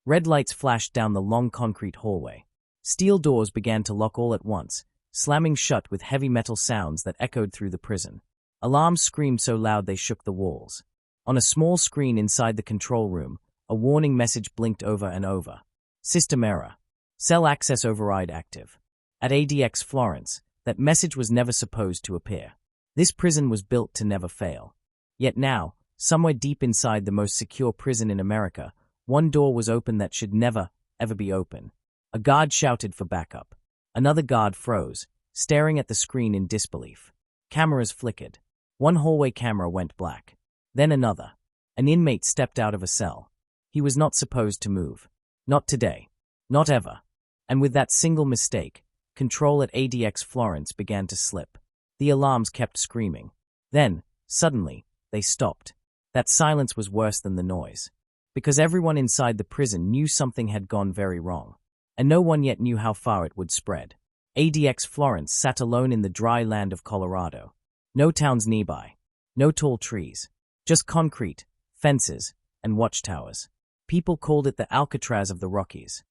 Red lights flashed down the long concrete hallway. Steel doors began to lock all at once, slamming shut with heavy metal sounds that echoed through the prison. Alarms screamed so loud they shook the walls. On a small screen inside the control room, a warning message blinked over and over. System error. Cell access override active. At ADX Florence, that message was never supposed to appear. This prison was built to never fail. Yet now, somewhere deep inside the most secure prison in America, one door was open that should never, ever be open. A guard shouted for backup. Another guard froze, staring at the screen in disbelief. Cameras flickered. One hallway camera went black. Then another. An inmate stepped out of a cell. He was not supposed to move. Not today. Not ever. And with that single mistake, control at ADX Florence began to slip. The alarms kept screaming. Then, suddenly, they stopped. That silence was worse than the noise. Because everyone inside the prison knew something had gone very wrong. And no one yet knew how far it would spread. ADX Florence sat alone in the dry land of Colorado. No towns nearby. No tall trees. Just concrete, fences, and watchtowers. People called it the Alcatraz of the Rockies.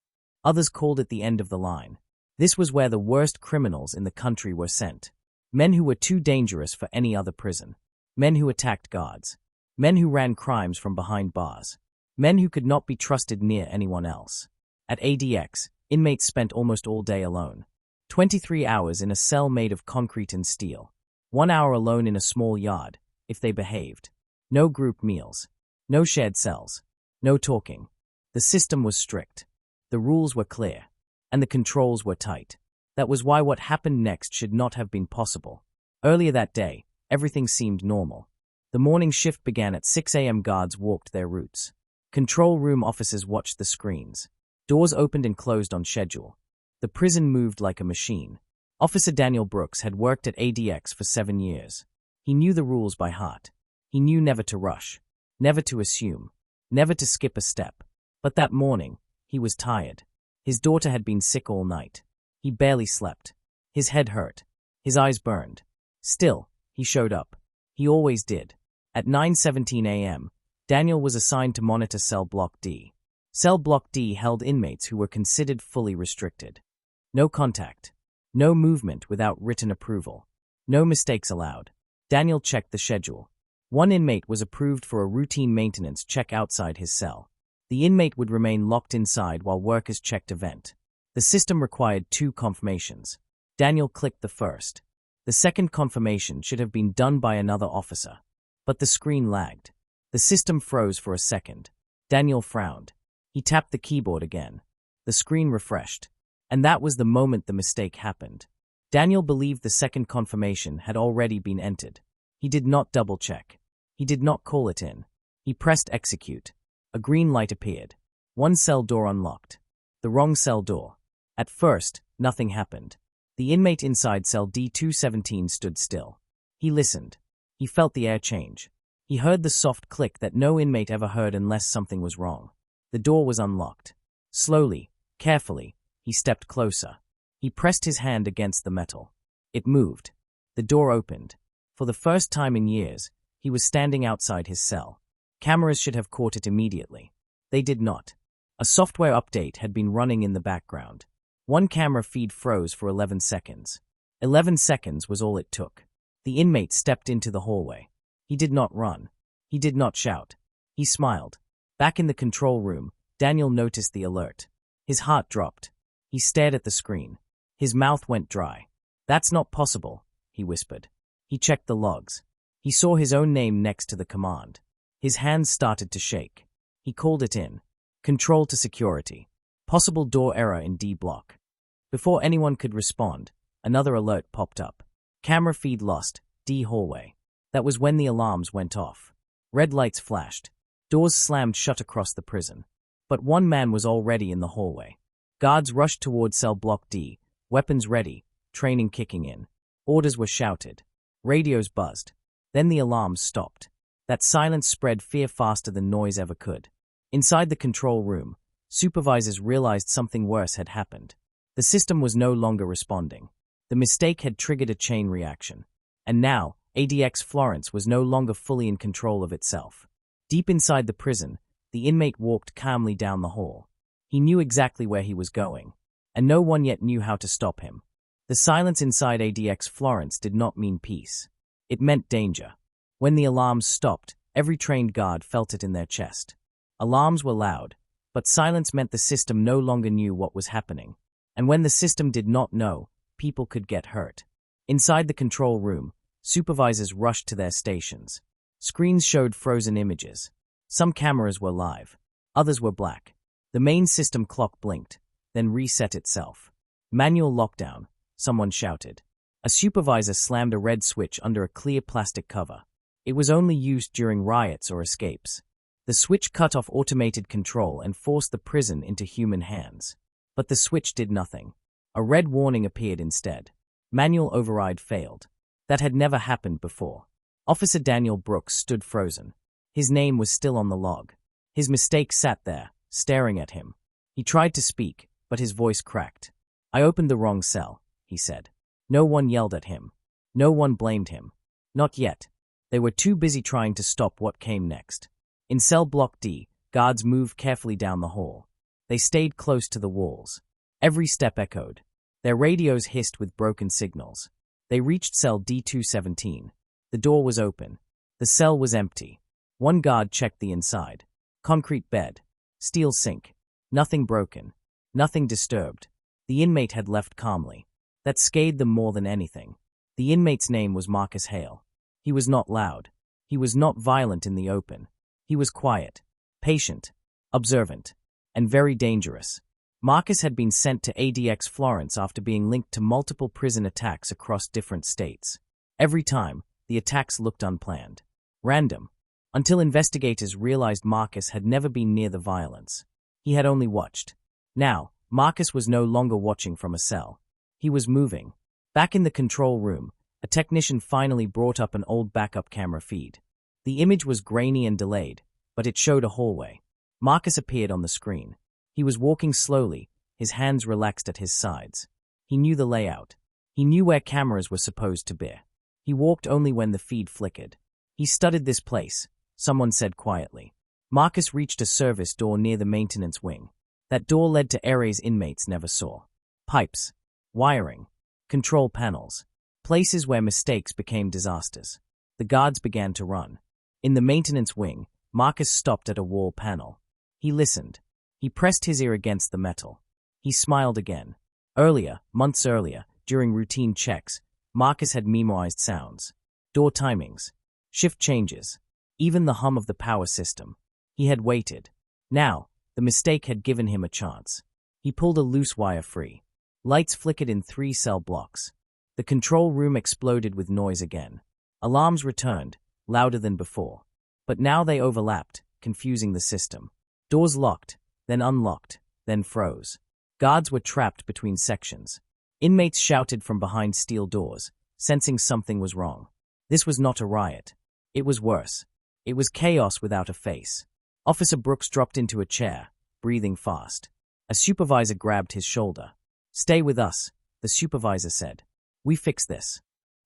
Others called it the end of the line. This was where the worst criminals in the country were sent. Men who were too dangerous for any other prison. Men who attacked guards. Men who ran crimes from behind bars. Men who could not be trusted near anyone else. At ADX, inmates spent almost all day alone. 23 hours in a cell made of concrete and steel. 1 hour alone in a small yard, if they behaved. No group meals. No shared cells. No talking. The system was strict. The rules were clear. And the controls were tight. That was why what happened next should not have been possible. Earlier that day, everything seemed normal. The morning shift began at 6 a.m. Guards walked their routes. Control room officers watched the screens. Doors opened and closed on schedule. The prison moved like a machine. Officer Daniel Brooks had worked at ADX for 7 years. He knew the rules by heart. He knew never to rush, never to assume, never to skip a step. But that morning, he was tired. His daughter had been sick all night. He barely slept. His head hurt. His eyes burned. Still, he showed up. He always did. At 9:17 a.m., Daniel was assigned to monitor Cell Block D. Cell Block D held inmates who were considered fully restricted. No contact. No movement without written approval. No mistakes allowed. Daniel checked the schedule. One inmate was approved for a routine maintenance check outside his cell. The inmate would remain locked inside while workers checked a vent. The system required 2 confirmations. Daniel clicked the first. The second confirmation should have been done by another officer. But the screen lagged. The system froze for a second. Daniel frowned. He tapped the keyboard again. The screen refreshed. And that was the moment the mistake happened. Daniel believed the second confirmation had already been entered. He did not double-check. He did not call it in. He pressed execute. A green light appeared. One cell door unlocked. The wrong cell door. At first, nothing happened. The inmate inside cell D217 stood still. He listened. He felt the air change. He heard the soft click that no inmate ever heard unless something was wrong. The door was unlocked. Slowly, carefully, he stepped closer. He pressed his hand against the metal. It moved. The door opened. For the first time in years, he was standing outside his cell. Cameras should have caught it immediately. They did not. A software update had been running in the background. One camera feed froze for 11 seconds. 11 seconds was all it took. The inmate stepped into the hallway. He did not run. He did not shout. He smiled. Back in the control room, Daniel noticed the alert. His heart dropped. He stared at the screen. His mouth went dry. "That's not possible," he whispered. He checked the logs. He saw his own name next to the command. His hands started to shake. He called it in. Control to security. Possible door error in D block. Before anyone could respond, another alert popped up. Camera feed lost, D hallway. That was when the alarms went off. Red lights flashed. Doors slammed shut across the prison. But one man was already in the hallway. Guards rushed toward cell block D, weapons ready, training kicking in. Orders were shouted. Radios buzzed. Then the alarms stopped. That silence spread fear faster than noise ever could. Inside the control room, supervisors realized something worse had happened. The system was no longer responding. The mistake had triggered a chain reaction. And now, ADX Florence was no longer fully in control of itself. Deep inside the prison, the inmate walked calmly down the hall. He knew exactly where he was going, and no one yet knew how to stop him. The silence inside ADX Florence did not mean peace. It meant danger. When the alarms stopped, every trained guard felt it in their chest. Alarms were loud, but silence meant the system no longer knew what was happening. And when the system did not know, people could get hurt. Inside the control room, supervisors rushed to their stations. Screens showed frozen images. Some cameras were live. Others were black. The main system clock blinked, then reset itself. Manual lockdown, someone shouted. A supervisor slammed a red switch under a clear plastic cover. It was only used during riots or escapes. The switch cut off automated control and forced the prison into human hands. But the switch did nothing. A red warning appeared instead. Manual override failed. That had never happened before. Officer Daniel Brooks stood frozen. His name was still on the log. His mistake sat there, staring at him. He tried to speak, but his voice cracked. "I opened the wrong cell," he said. No one yelled at him. No one blamed him. Not yet. They were too busy trying to stop what came next. In cell block D, guards moved carefully down the hall. They stayed close to the walls. Every step echoed. Their radios hissed with broken signals. They reached cell D217. The door was open. The cell was empty. One guard checked the inside. Concrete bed. Steel sink. Nothing broken. Nothing disturbed. The inmate had left calmly. That scared them more than anything. The inmate's name was Marcus Hale. He was not loud. He was not violent in the open. He was quiet, patient, observant, and very dangerous. Marcus had been sent to ADX Florence after being linked to multiple prison attacks across different states. Every time, the attacks looked unplanned, random, until investigators realized Marcus had never been near the violence. He had only watched. Now, Marcus was no longer watching from a cell. He was moving. Back in the control room, a technician finally brought up an old backup camera feed. The image was grainy and delayed, but it showed a hallway. Marcus appeared on the screen. He was walking slowly, his hands relaxed at his sides. He knew the layout. He knew where cameras were supposed to be. He walked only when the feed flickered. He studied this place, someone said quietly. Marcus reached a service door near the maintenance wing. That door led to areas inmates never saw. Pipes, wiring, control panels, places where mistakes became disasters. The guards began to run. In the maintenance wing, Marcus stopped at a wall panel. He listened. He pressed his ear against the metal. He smiled again. Months earlier, during routine checks, Marcus had memorized sounds. Door timings, shift changes, even the hum of the power system. He had waited. Now, the mistake had given him a chance. He pulled a loose wire free. Lights flickered in 3 cell blocks. The control room exploded with noise again. Alarms returned, louder than before. But now they overlapped, confusing the system. Doors locked, then unlocked, then froze. Guards were trapped between sections. Inmates shouted from behind steel doors, sensing something was wrong. This was not a riot. It was worse. It was chaos without a face. Officer Brooks dropped into a chair, breathing fast. A supervisor grabbed his shoulder. "Stay with us," the supervisor said. "We fix this."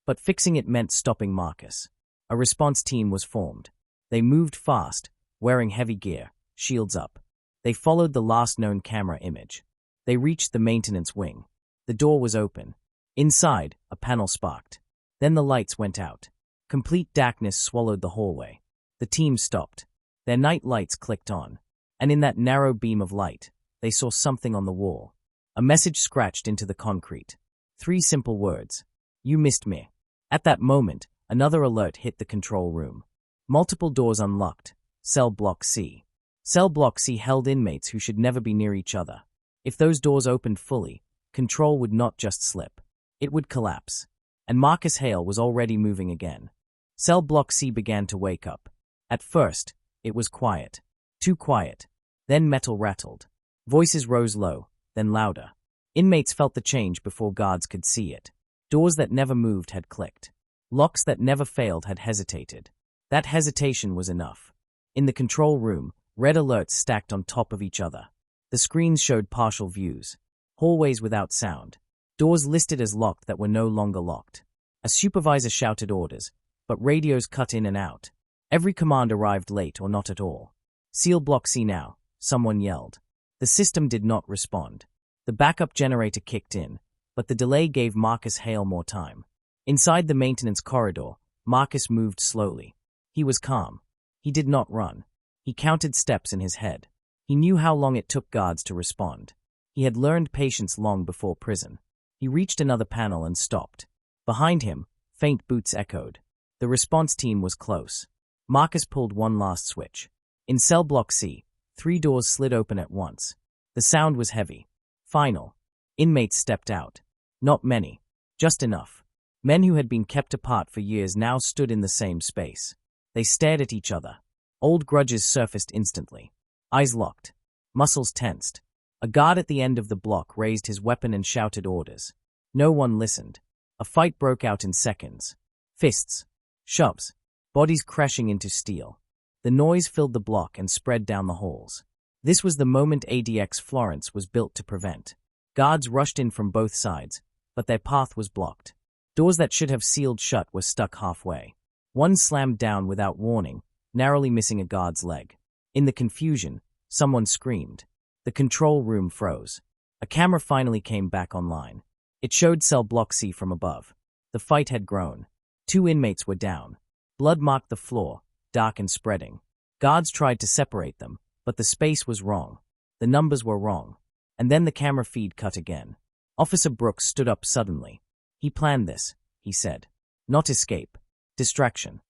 But fixing it meant stopping Marcus. A response team was formed. They moved fast, wearing heavy gear, shields up. They followed the last known camera image. They reached the maintenance wing. The door was open. Inside, a panel sparked. Then the lights went out. Complete darkness swallowed the hallway. The team stopped. Their night lights clicked on. And in that narrow beam of light, they saw something on the wall. A message scratched into the concrete. 3 simple words. "You missed me." At that moment, another alert hit the control room. Multiple doors unlocked. Cell Block C. Cell Block C held inmates who should never be near each other. If those doors opened fully, control would not just slip. It would collapse. And Marcus Hale was already moving again. Cell Block C began to wake up. At first, it was quiet. Too quiet. Then metal rattled. Voices rose low, then louder. Inmates felt the change before guards could see it. Doors that never moved had clicked. Locks that never failed had hesitated. That hesitation was enough. In the control room, red alerts stacked on top of each other. The screens showed partial views. Hallways without sound. Doors listed as locked that were no longer locked. A supervisor shouted orders, but radios cut in and out. Every command arrived late or not at all. "Seal Block C now," someone yelled. The system did not respond. The backup generator kicked in, but the delay gave Marcus Hale more time. Inside the maintenance corridor, Marcus moved slowly. He was calm. He did not run. He counted steps in his head. He knew how long it took guards to respond. He had learned patience long before prison. He reached another panel and stopped. Behind him, faint boots echoed. The response team was close. Marcus pulled one last switch. In cell block C, 3 doors slid open at once. The sound was heavy. Final. Inmates stepped out. Not many. Just enough. Men who had been kept apart for years now stood in the same space. They stared at each other. Old grudges surfaced instantly. Eyes locked. Muscles tensed. A guard at the end of the block raised his weapon and shouted orders. No one listened. A fight broke out in seconds. Fists. Shoves. Bodies crashing into steel. The noise filled the block and spread down the halls. This was the moment ADX Florence was built to prevent. Guards rushed in from both sides, but their path was blocked. Doors that should have sealed shut were stuck halfway. One slammed down without warning, narrowly missing a guard's leg. In the confusion, someone screamed. The control room froze. A camera finally came back online. It showed cell block C from above. The fight had grown. 2 inmates were down. Blood marked the floor, dark and spreading. Guards tried to separate them, but the space was wrong. The numbers were wrong. And then the camera feed cut again. Officer Brooks stood up suddenly. He planned this, he said. Not escape. Distraction.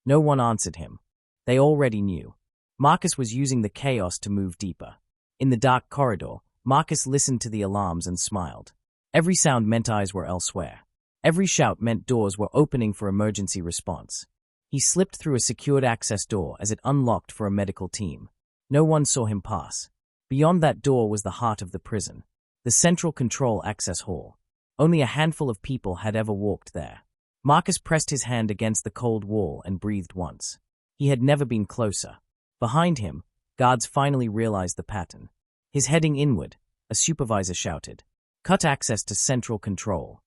No one answered him. They already knew. Marcus was using the chaos to move deeper. In the dark corridor, Marcus listened to the alarms and smiled. Every sound meant eyes were elsewhere. Every shout meant doors were opening for emergency response. He slipped through a secured access door as it unlocked for a medical team. No one saw him pass. Beyond that door was the heart of the prison, the central control access hall. Only a handful of people had ever walked there. Marcus pressed his hand against the cold wall and breathed once. He had never been closer. Behind him, guards finally realized the pattern. His heading inward, a supervisor shouted, "Cut access to central control."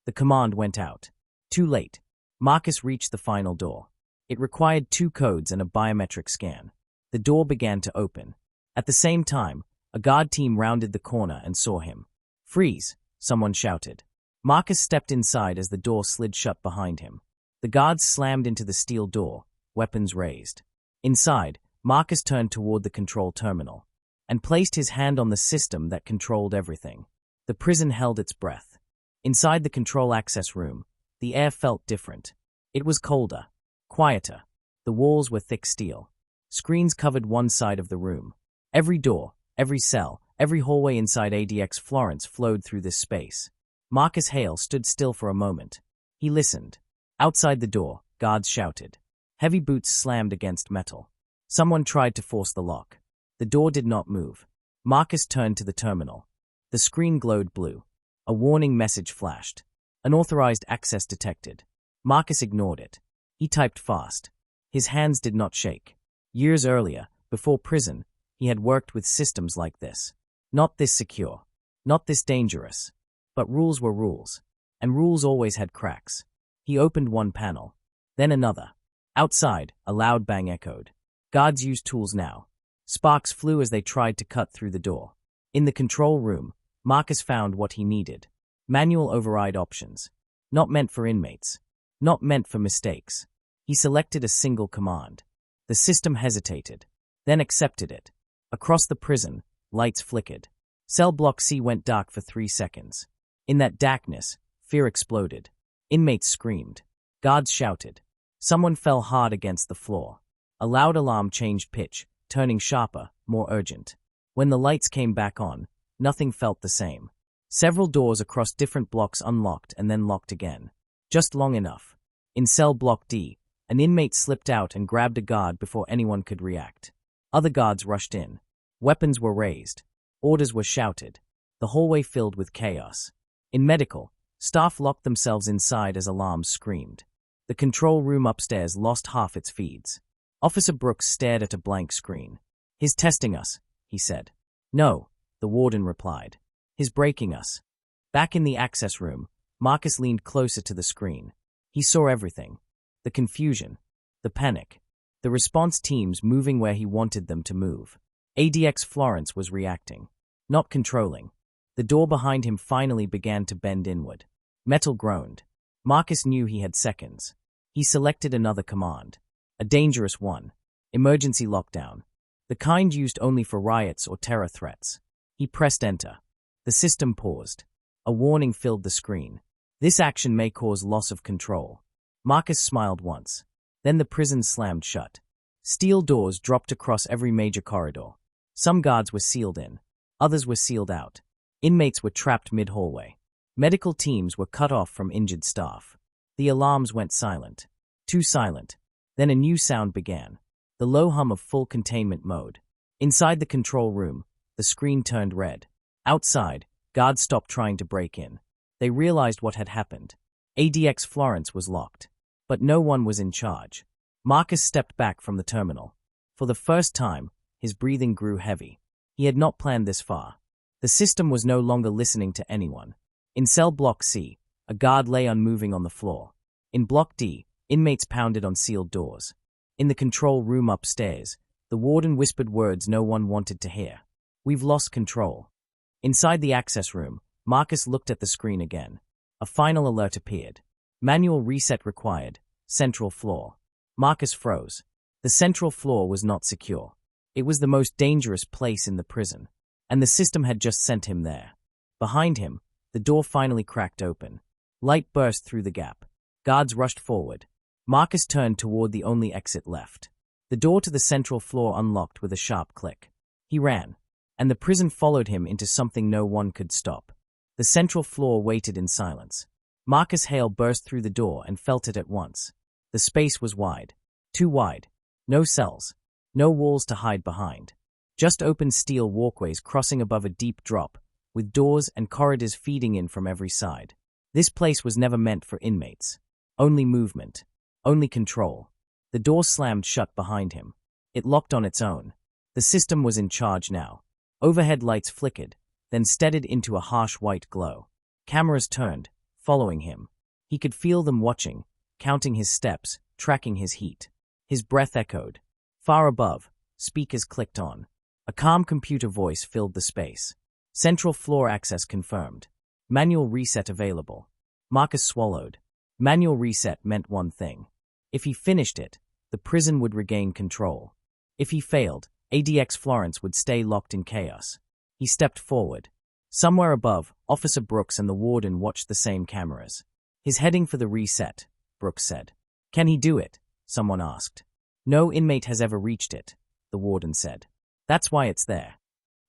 The command went out. Too late. Marcus reached the final door. It required 2 codes and a biometric scan. The door began to open. At the same time, a guard team rounded the corner and saw him. "Freeze," someone shouted. Marcus stepped inside as the door slid shut behind him. The guards slammed into the steel door, weapons raised. Inside, Marcus turned toward the control terminal and placed his hand on the system that controlled everything. The prison held its breath. Inside the control access room, the air felt different. It was colder, quieter. The walls were thick steel. Screens covered one side of the room. Every door, every cell, every hallway inside ADX Florence flowed through this space. Marcus Hale stood still for a moment. He listened. Outside the door, guards shouted. Heavy boots slammed against metal. Someone tried to force the lock. The door did not move. Marcus turned to the terminal. The screen glowed blue. A warning message flashed. Unauthorized access detected. Marcus ignored it. He typed fast. His hands did not shake. Years earlier, before prison, he had worked with systems like this. Not this secure. Not this dangerous. But rules were rules. And rules always had cracks. He opened one panel. Then another. Outside, a loud bang echoed. Guards used tools now. Sparks flew as they tried to cut through the door. In the control room, Marcus found what he needed. Manual override options. Not meant for inmates. Not meant for mistakes. He selected a single command. The system hesitated, then accepted it. Across the prison, lights flickered. Cell block C went dark for 3 seconds. In that darkness, fear exploded. Inmates screamed. Guards shouted. Someone fell hard against the floor. A loud alarm changed pitch, turning sharper, more urgent. When the lights came back on, nothing felt the same. Several doors across different blocks unlocked and then locked again. Just long enough. In cell block D, an inmate slipped out and grabbed a guard before anyone could react. Other guards rushed in. Weapons were raised. Orders were shouted. The hallway filled with chaos. In medical, staff locked themselves inside as alarms screamed. The control room upstairs lost half its feeds. Officer Brooks stared at a blank screen. "He's testing us," he said. "No," the warden replied. "He's breaking us." Back in the access room, Marcus leaned closer to the screen. He saw everything. The confusion. The panic. The response teams moving where he wanted them to move. ADX Florence was reacting, not controlling. The door behind him finally began to bend inward. Metal groaned. Marcus knew he had seconds. He selected another command. A dangerous one. Emergency lockdown. The kind used only for riots or terror threats. He pressed enter. The system paused. A warning filled the screen. This action may cause loss of control. Marcus smiled once. Then the prison slammed shut. Steel doors dropped across every major corridor. Some guards were sealed in. Others were sealed out. Inmates were trapped mid-hallway. Medical teams were cut off from injured staff. The alarms went silent. Too silent. Then a new sound began. The low hum of full containment mode. Inside the control room, the screen turned red. Outside, guards stopped trying to break in. They realized what had happened. ADX Florence was locked. But no one was in charge. Marcus stepped back from the terminal. For the first time, his breathing grew heavy. He had not planned this far. The system was no longer listening to anyone. In cell block C, a guard lay unmoving on the floor. In block D, inmates pounded on sealed doors. In the control room upstairs, the warden whispered words no one wanted to hear. "We've lost control." Inside the access room, Marcus looked at the screen again. A final alert appeared. Manual reset required. Central floor. Marcus froze. The central floor was not secure. It was the most dangerous place in the prison, and the system had just sent him there. Behind him, the door finally cracked open. Light burst through the gap. Guards rushed forward. Marcus turned toward the only exit left. The door to the central floor unlocked with a sharp click. He ran, and the prison followed him into something no one could stop. The central floor waited in silence. Marcus Hale burst through the door and felt it at once. The space was wide. Too wide. No cells. No walls to hide behind. Just open steel walkways crossing above a deep drop, with doors and corridors feeding in from every side. This place was never meant for inmates. Only movement. Only control. The door slammed shut behind him. It locked on its own. The system was in charge now. Overhead lights flickered, then steadied into a harsh white glow. Cameras turned, following him. He could feel them watching, counting his steps, tracking his heat. His breath echoed. Far above, speakers clicked on. A calm computer voice filled the space. Central floor access confirmed. Manual reset available. Marcus swallowed. Manual reset meant one thing. If he finished it, the prison would regain control. If he failed, ADX Florence would stay locked in chaos. He stepped forward. Somewhere above, Officer Brooks and the warden watched the same cameras. "He's heading for the reset," Brooks said. "Can he do it?" someone asked. "No inmate has ever reached it," the warden said. "That's why it's there."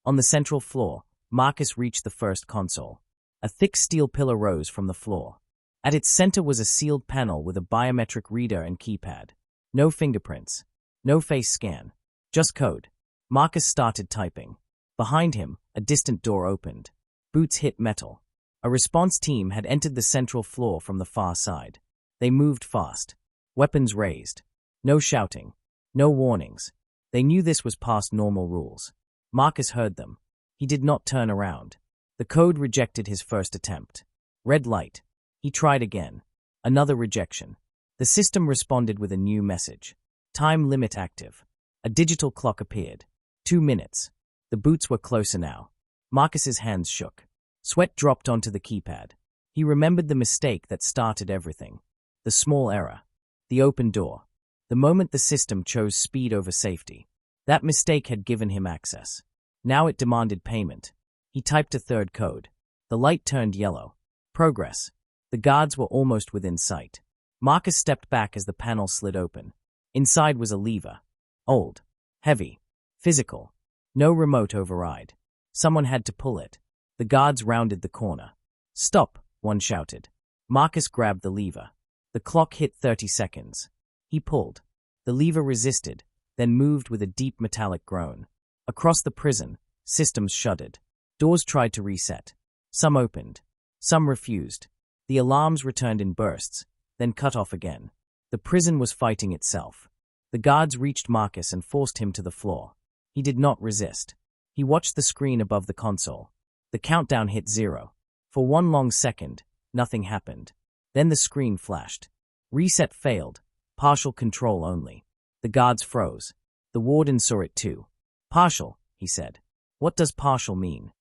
On the central floor, Marcus reached the first console. A thick steel pillar rose from the floor. At its center was a sealed panel with a biometric reader and keypad. No fingerprints. No face scan. Just code. Marcus started typing. Behind him, a distant door opened. Boots hit metal. A response team had entered the central floor from the far side. They moved fast. Weapons raised. No shouting. No warnings. They knew this was past normal rules. Marcus heard them. He did not turn around. The code rejected his first attempt. Red light. He tried again. Another rejection. The system responded with a new message. Time limit active. A digital clock appeared. 2 minutes. The boots were closer now. Marcus's hands shook. Sweat dropped onto the keypad. He remembered the mistake that started everything. The small error. The open door. The moment the system chose speed over safety. That mistake had given him access. Now it demanded payment. He typed a third code. The light turned yellow. Progress. The guards were almost within sight. Marcus stepped back as the panel slid open. Inside was a lever. Old. Heavy. Physical. No remote override. Someone had to pull it. The guards rounded the corner. "Stop," one shouted. Marcus grabbed the lever. The clock hit 30 seconds. He pulled. The lever resisted, then moved with a deep metallic groan. Across the prison, systems shuddered. Doors tried to reset. Some opened. Some refused. The alarms returned in bursts, then cut off again. The prison was fighting itself. The guards reached Marcus and forced him to the floor. He did not resist. He watched the screen above the console. The countdown hit 0. For one long second, nothing happened. Then the screen flashed. Reset failed. Partial control only. The guards froze. The warden saw it too. "Partial," he said. What does partial mean?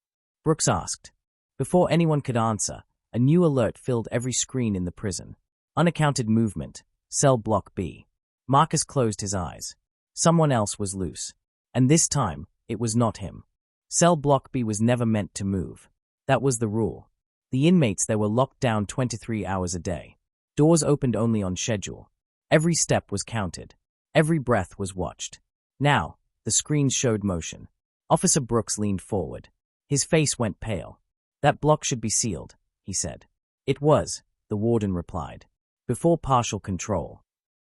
Brooks asked. Before anyone could answer, a new alert filled every screen in the prison. Unaccounted movement. Cell block B. Marcus closed his eyes. Someone else was loose. And this time, it was not him. Cell block B was never meant to move. That was the rule. The inmates there were locked down 23 hours a day. Doors opened only on schedule. Every step was counted. Every breath was watched. Now, the screens showed motion. Officer Brooks leaned forward. His face went pale. That block should be sealed, he said. It was, the warden replied. Before partial control.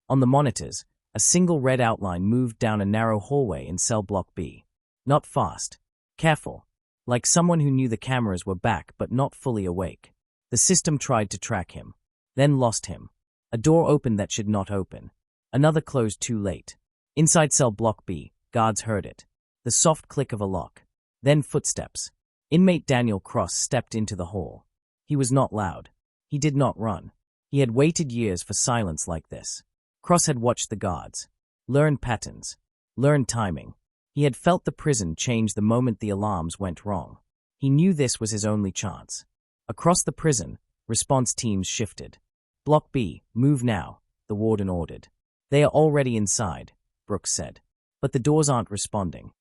On the monitors, a single red outline moved down a narrow hallway in cell block B. Not fast. Careful. Like someone who knew the cameras were back but not fully awake. The system tried to track him. Then lost him. A door opened that should not open. Another closed too late. Inside cell block B, guards heard it. The soft click of a lock. Then footsteps. Inmate Daniel Cross stepped into the hall. He was not loud. He did not run. He had waited years for silence like this. Cross had watched the guards. Learned patterns. Learned timing. He had felt the prison change the moment the alarms went wrong. He knew this was his only chance. Across the prison, response teams shifted. Block B, move now, the warden ordered. They are already inside, Brooks said. But the doors aren't responding.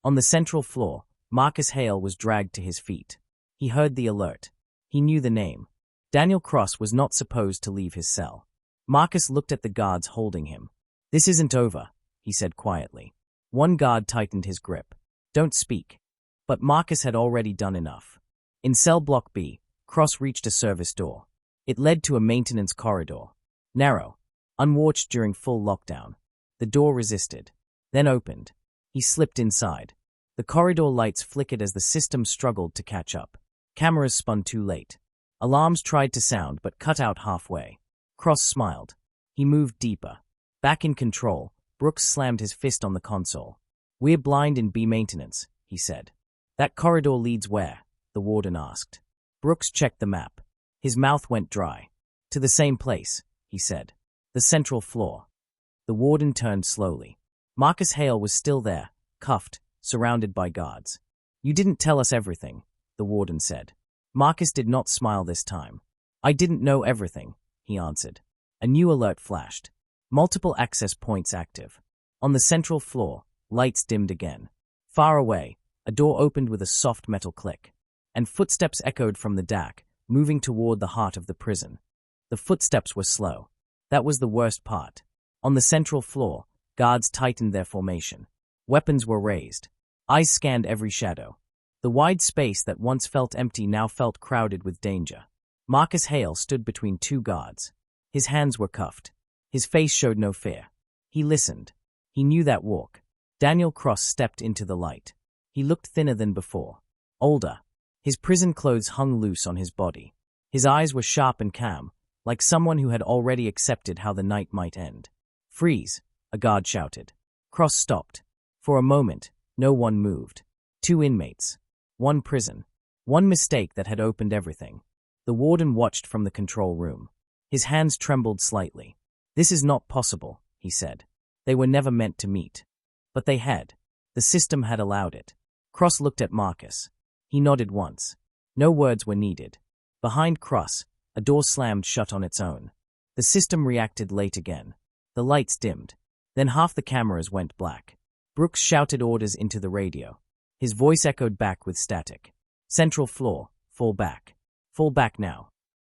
On the central floor, Marcus Hale was dragged to his feet. He heard the alert. He knew the name. Daniel Cross was not supposed to leave his cell. Marcus looked at the guards holding him. This isn't over, he said quietly. One guard tightened his grip. Don't speak. But Marcus had already done enough. In cell block B, Cross reached a service door. It led to a maintenance corridor. Narrow. Unwatched during full lockdown. The door resisted. Then opened. He slipped inside. The corridor lights flickered as the system struggled to catch up. Cameras spun too late. Alarms tried to sound but cut out halfway. Cross smiled. He moved deeper. Back in control, Brooks slammed his fist on the console. We're blind in B maintenance, he said. That corridor leads where? The warden asked. Brooks checked the map. His mouth went dry. To the same place, he said. The central floor. The warden turned slowly. Marcus Hale was still there, cuffed, surrounded by guards. You didn't tell us everything, the warden said. Marcus did not smile this time. I didn't know everything, he answered. A new alert flashed. Multiple access points active. On the central floor, lights dimmed again. Far away, a door opened with a soft metal click. And footsteps echoed from the deck, moving toward the heart of the prison. The footsteps were slow. That was the worst part. On the central floor, guards tightened their formation. Weapons were raised. Eyes scanned every shadow. The wide space that once felt empty now felt crowded with danger. Marcus Hale stood between two guards. His hands were cuffed. His face showed no fear. He listened. He knew that walk. Daniel Cross stepped into the light. He looked thinner than before. Older. His prison clothes hung loose on his body. His eyes were sharp and calm, like someone who had already accepted how the night might end. Freeze, a guard shouted. Cross stopped. For a moment, no one moved. 2 inmates. 1 prison. 1 mistake that had opened everything. The warden watched from the control room. His hands trembled slightly. This is not possible, he said. They were never meant to meet. But they had. The system had allowed it. Cross looked at Marcus. He nodded once. No words were needed. Behind Cross, a door slammed shut on its own. The system reacted late again. The lights dimmed. Then half the cameras went black. Brooks shouted orders into the radio. His voice echoed back with static. Central floor, fall back. Fall back now.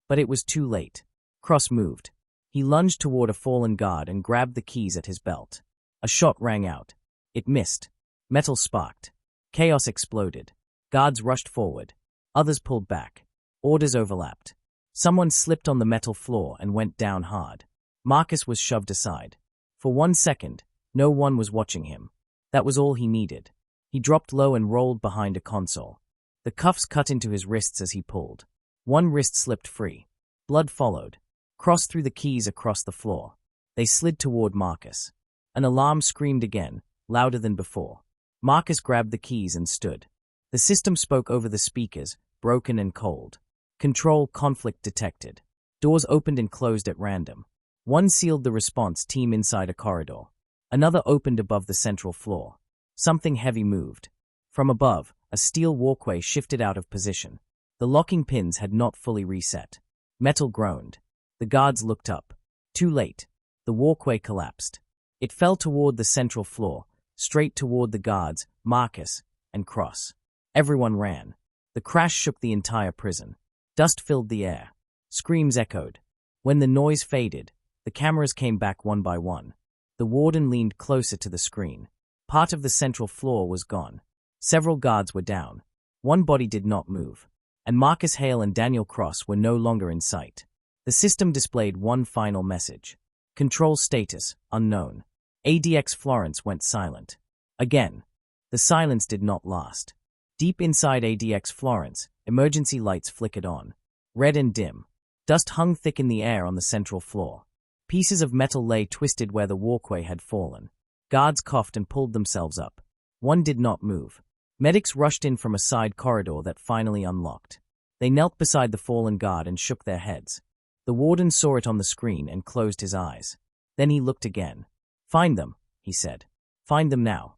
But it was too late. Cross moved. He lunged toward a fallen guard and grabbed the keys at his belt. A shot rang out. It missed. Metal sparked. Chaos exploded. Guards rushed forward. Others pulled back. Orders overlapped. Someone slipped on the metal floor and went down hard. Marcus was shoved aside. For 1 second, no one was watching him. That was all he needed. He dropped low and rolled behind a console. The cuffs cut into his wrists as he pulled. 1 wrist slipped free. Blood followed. Cross threw the keys across the floor. They slid toward Marcus. An alarm screamed again, louder than before. Marcus grabbed the keys and stood. The system spoke over the speakers, broken and cold. Control conflict detected. Doors opened and closed at random. 1 sealed the response team inside a corridor. Another opened above the central floor. Something heavy moved. From above, a steel walkway shifted out of position. The locking pins had not fully reset. Metal groaned. The guards looked up. Too late. The walkway collapsed. It fell toward the central floor, straight toward the guards, Marcus, and Cross. Everyone ran. The crash shook the entire prison. Dust filled the air. Screams echoed. When the noise faded, the cameras came back one by one. The warden leaned closer to the screen. Part of the central floor was gone. Several guards were down. One body did not move. And Marcus Hale and Daniel Cross were no longer in sight. The system displayed one final message. Control status, unknown. ADX Florence went silent. Again. The silence did not last. Deep inside ADX Florence, emergency lights flickered on. Red and dim. Dust hung thick in the air on the central floor. Pieces of metal lay twisted where the walkway had fallen. Guards coughed and pulled themselves up. One did not move. Medics rushed in from a side corridor that finally unlocked. They knelt beside the fallen guard and shook their heads. The warden saw it on the screen and closed his eyes. Then he looked again. "Find them," he said. "Find them now."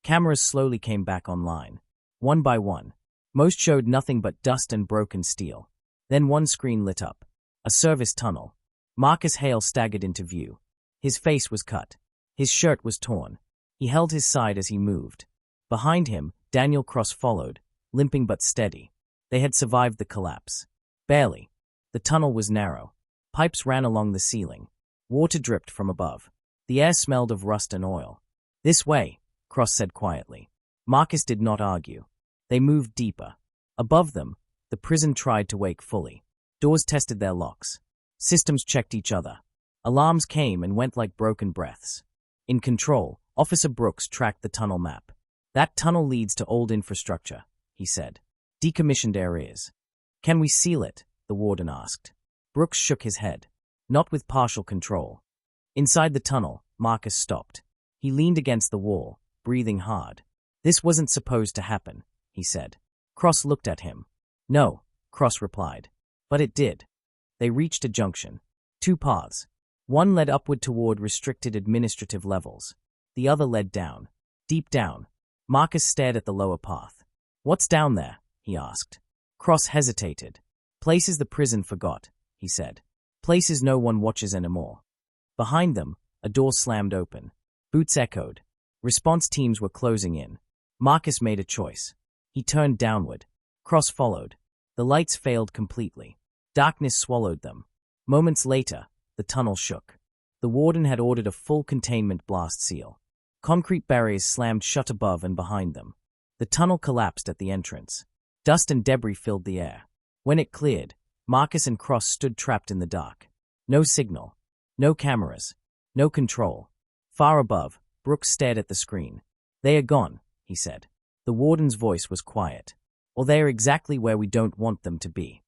Cameras slowly came back online. One by one. Most showed nothing but dust and broken steel. Then one screen lit up. A service tunnel. Marcus Hale staggered into view. His face was cut. His shirt was torn. He held his side as he moved. Behind him, Daniel Cross followed, limping but steady. They had survived the collapse. Barely. The tunnel was narrow. Pipes ran along the ceiling. Water dripped from above. The air smelled of rust and oil. "This way," Cross said quietly. Marcus did not argue. They moved deeper. Above them, the prison tried to wake fully. Doors tested their locks. Systems checked each other. Alarms came and went like broken breaths. In control, Officer Brooks tracked the tunnel map. "That tunnel leads to old infrastructure," he said. "Decommissioned areas." "Can we seal it?" the warden asked. Brooks shook his head. "Not with partial control." Inside the tunnel, Marcus stopped. He leaned against the wall, breathing hard. "This wasn't supposed to happen," he said. Cross looked at him. "No," Cross replied. "But it did." They reached a junction. Two paths. One led upward toward restricted administrative levels. The other led down. Deep down. Marcus stared at the lower path. "What's down there?" he asked. Cross hesitated. "Places the prison forgot," he said. "Places no one watches anymore." Behind them, a door slammed open. Boots echoed. Response teams were closing in. Marcus made a choice. He turned downward. Cross followed. The lights failed completely. Darkness swallowed them. Moments later, the tunnel shook. The warden had ordered a full containment blast seal. Concrete barriers slammed shut above and behind them. The tunnel collapsed at the entrance. Dust and debris filled the air. When it cleared, Marcus and Cross stood trapped in the dark. No signal. No cameras. No control. Far above, Brooks stared at the screen. "They are gone," he said. The warden's voice was quiet. "Or they are exactly where we don't want them to be."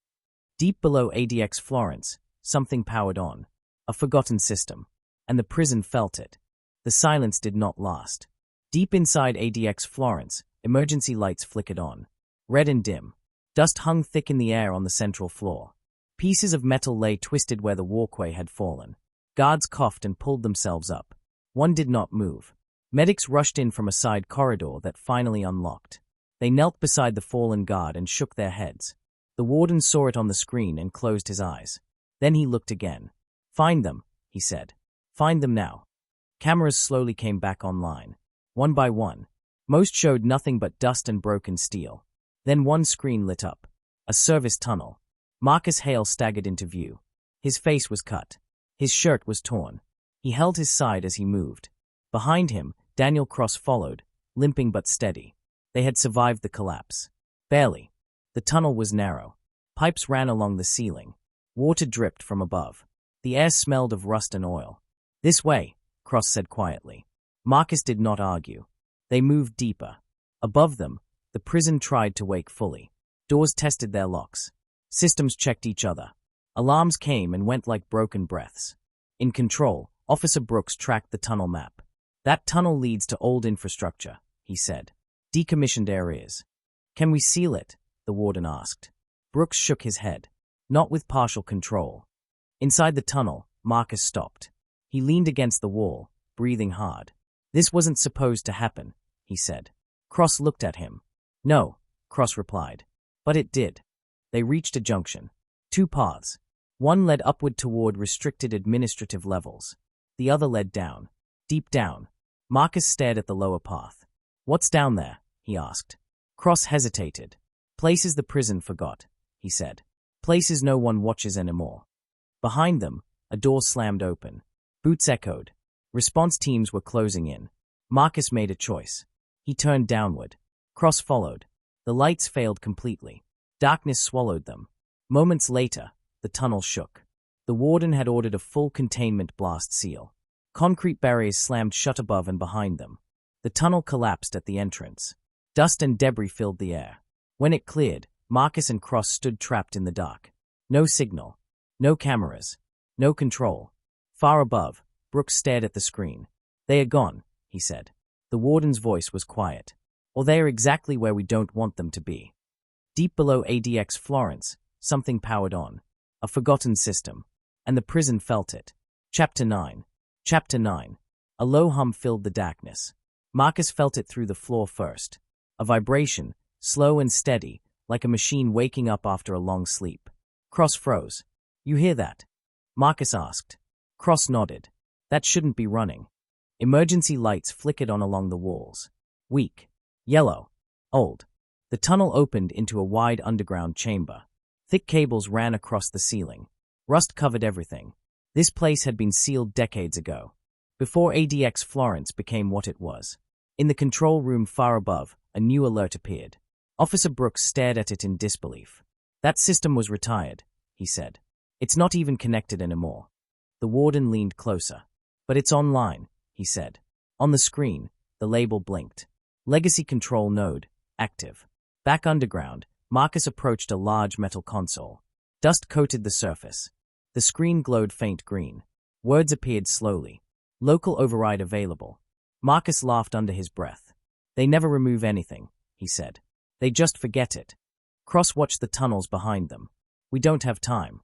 Deep below ADX Florence, something powered on. A forgotten system. And the prison felt it. The silence did not last. Deep inside ADX Florence, emergency lights flickered on. Red and dim. Dust hung thick in the air on the central floor. Pieces of metal lay twisted where the walkway had fallen. Guards coughed and pulled themselves up. One did not move. Medics rushed in from a side corridor that finally unlocked. They knelt beside the fallen guard and shook their heads. The warden saw it on the screen and closed his eyes. Then he looked again. "Find them," he said. "Find them now." Cameras slowly came back online. One by one. Most showed nothing but dust and broken steel. Then one screen lit up. A service tunnel. Marcus Hale staggered into view. His face was cut. His shirt was torn. He held his side as he moved. Behind him, Daniel Cross followed, limping but steady. They had survived the collapse. Barely. The tunnel was narrow. Pipes ran along the ceiling. Water dripped from above. The air smelled of rust and oil. "This way," Cross said quietly. Marcus did not argue. They moved deeper. Above them, the prison tried to wake fully. Doors tested their locks. Systems checked each other. Alarms came and went like broken breaths. In control, Officer Brooks tracked the tunnel map. "That tunnel leads to old infrastructure," he said. "Decommissioned areas." "Can we seal it?" the warden asked. Brooks shook his head. "Not with partial control." Inside the tunnel, Marcus stopped. He leaned against the wall, breathing hard. "This wasn't supposed to happen," he said. Cross looked at him. No, Cross replied. But it did. They reached a junction. Two paths. One led upward toward restricted administrative levels. The other led down. Deep down. Marcus stared at the lower path. What's down there? He asked. Cross hesitated. Places the prison forgot, he said. Places no one watches anymore. Behind them, a door slammed open. Boots echoed. Response teams were closing in. Marcus made a choice. He turned downward. Cross followed. The lights failed completely. Darkness swallowed them. Moments later, the tunnel shook. The warden had ordered a full containment blast seal. Concrete barriers slammed shut above and behind them. The tunnel collapsed at the entrance. Dust and debris filled the air. When it cleared, Marcus and Cross stood trapped in the dark. No signal. No cameras. No control. Far above, Brooks stared at the screen. They are gone, he said. The warden's voice was quiet. Or they are exactly where we don't want them to be. Deep below ADX Florence, something powered on. A forgotten system. And the prison felt it. Chapter 9. Chapter 9. A low hum filled the darkness. Marcus felt it through the floor first. A vibration, slow and steady, like a machine waking up after a long sleep. Cross froze. You hear that? Marcus asked. Cross nodded. That shouldn't be running. Emergency lights flickered on along the walls. Weak. Yellow. Old. The tunnel opened into a wide underground chamber. Thick cables ran across the ceiling. Rust covered everything. This place had been sealed decades ago, before ADX Florence became what it was. In the control room far above, a new alert appeared. Officer Brooks stared at it in disbelief. That system was retired, he said. It's not even connected anymore. The warden leaned closer. But it's online, he said. On the screen, the label blinked. Legacy control node, active. Back underground, Marcus approached a large metal console. Dust coated the surface. The screen glowed faint green. Words appeared slowly. Local override available. Marcus laughed under his breath. They never remove anything, he said. They just forget it. Cross watched the tunnels behind them. We don't have time.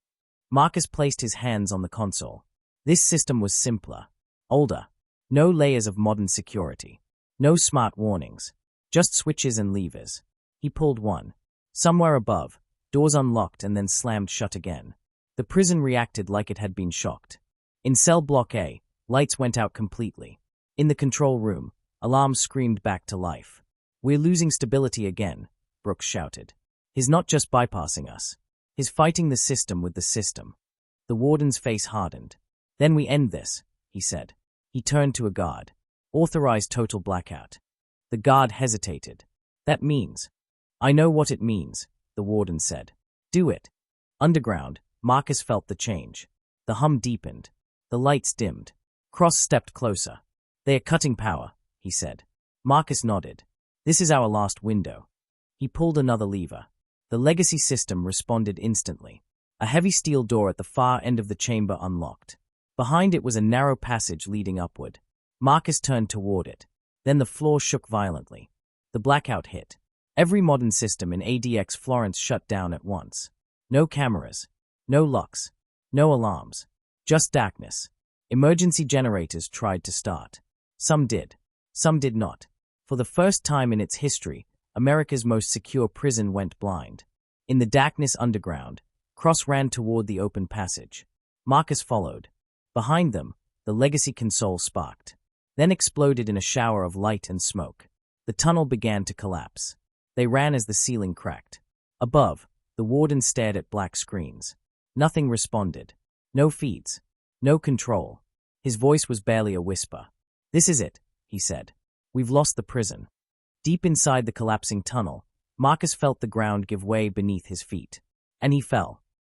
Marcus placed his hands on the console. This system was simpler. Older. No layers of modern security. No smart warnings. Just switches and levers. He pulled one. Somewhere above, doors unlocked and then slammed shut again. The prison reacted like it had been shocked. In cell block A, lights went out completely. In the control room, alarms screamed back to life. We're losing stability again, Brooks shouted. He's not just bypassing us. He's fighting the system with the system. The warden's face hardened. Then we end this, he said. He turned to a guard. Authorized total blackout. The guard hesitated. That means. I know what it means, the warden said. Do it. Underground, Marcus felt the change. The hum deepened. The lights dimmed. Cross stepped closer. They are cutting power, he said. Marcus nodded. This is our last window. He pulled another lever. The legacy system responded instantly. A heavy steel door at the far end of the chamber unlocked. Behind it was a narrow passage leading upward. Marcus turned toward it. Then the floor shook violently. The blackout hit. Every modern system in ADX Florence shut down at once. No cameras. No locks. No alarms. Just darkness. Emergency generators tried to start. Some did. Some did not. For the first time in its history, America's most secure prison went blind. In the darkness underground, Cross ran toward the open passage. Marcus followed. Behind them, the legacy console sparked. Then exploded in a shower of light and smoke. The tunnel began to collapse. They ran as the ceiling cracked. Above, the warden stared at black screens. Nothing responded. No feeds. No control. His voice was barely a whisper. This is it, he said. We've lost the prison. Deep inside the collapsing tunnel, Marcus felt the ground give way beneath his feet. And he fell.